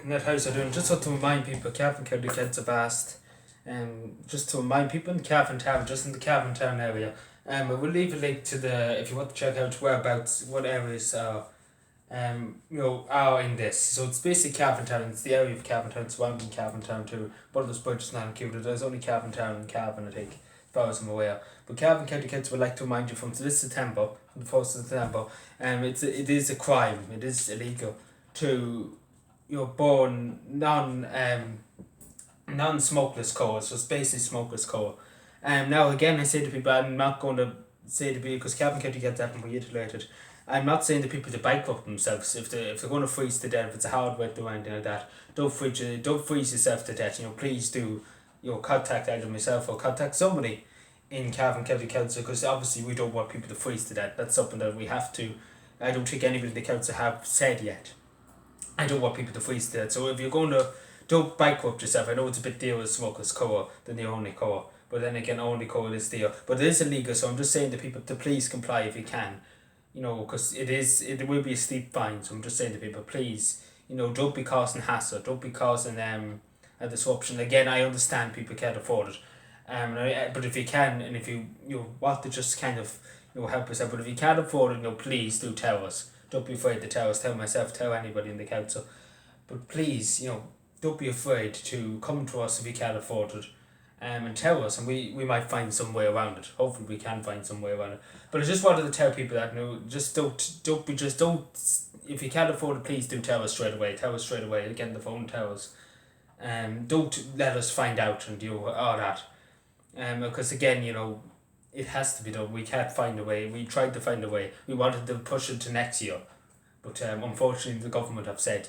net how's I doing? Just want to remind people, Cavan County kids are vast. Just to remind people in Cavan Town, just in the Cavan Town area. I will leave a link to the, if you want to check out whereabouts, what areas are, are in this. So it's basically Cavan Town. It's the area of Cavan Town, surrounding Cavan Town too. Butlers Bridge is not included. There's only Cavan Town and Cavan, I think, as far as I'm aware. But Cavan County kids would like to remind you from this September, from the 1st of September, it is a crime. It is illegal to born non smokeless cores. So it's basically smokeless core. Now again, I say to people, I'm not going to say to people, because Cavan County gets that and reiterated, I'm not saying to people to bankrupt themselves if they're going to freeze to death, if it's a hard way to do anything like that. Don't freeze yourself to death. Please do contact either myself or contact somebody in Cavan County Council, because obviously we don't want people to freeze to death. That's something that we have to. I don't think anybody in the council have said yet. I don't want people to freeze to death. So if you're going to, don't bankrupt yourself. I know it's a bit dearer with smokeless core than the only core, but then again, only core is dear. But it is illegal, so I'm just saying to people to please comply if you can. Because it will be a steep fine. So I'm just saying to people, please, don't be causing hassle, don't be causing a disruption. Again, I understand people can't afford it, but if you can, and if you want to just kind of help us out, but if you can't afford it, please do tell us. Don't be afraid to tell us. Tell myself, tell anybody in the council. But please, don't be afraid to come to us if you can't afford it. And tell us, and we might find some way around it. Hopefully we can find some way around it. But I just wanted to tell people that, don't, if you can't afford it, please do tell us straight away. Tell us straight away. Get on the phone, tell us. Don't let us find out and all that. Because again, it has to be done. We can't find a way. We tried to find a way. We wanted to push it to next year. But unfortunately the government have said,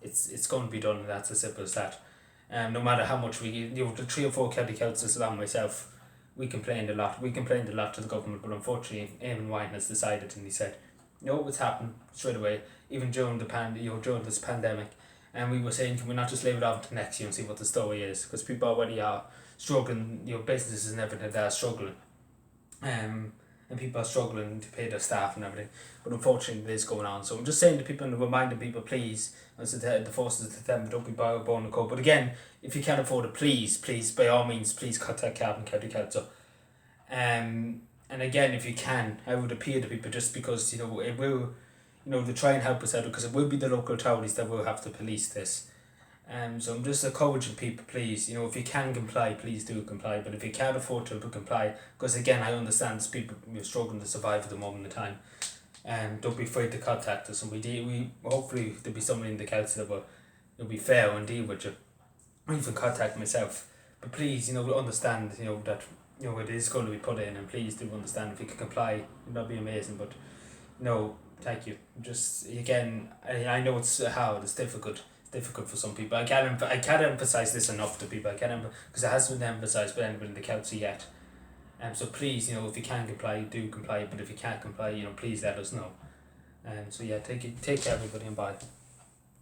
it's going to be done, and that's as simple as that. No matter how much the 3 or 4 county councils along myself, we complained a lot to the government, but unfortunately Eamon Ryan has decided, and he said, it's happened straight away, even during during this pandemic. And we were saying, can we not just leave it on to next year and see what the story is, because people already are struggling, businesses and everything that are struggling. And people are struggling to pay their staff and everything. But unfortunately this is going on. So I'm just saying to people and reminding people, please, as the 1st of September, don't be born and cold. But again, if you can't afford it, please, by all means, please contact Cavan County Council. And again, if you can, I would appeal to people, just because, it will, to try and help us out, because it will be the local authorities that will have to police this. So I'm just encouraging people, please, if you can comply, please do comply. But if you can't afford to comply, because again, I understand there's people struggling to survive at the moment in time, don't be afraid to contact us, and we hopefully there'll be somebody in the council that will be fair and deal with you, or even contact myself. But please, understand, that it is going to be put in, and please do understand. If you can comply, that'd be amazing. But thank you. Just again, I know it's hard, it's difficult. Difficult for some people. I can't emphasize this enough to people. Because it hasn't been emphasized by anybody in the council yet. So please, if you can comply, do comply. But if you can't comply, please let us know. So yeah, take care everybody, and bye.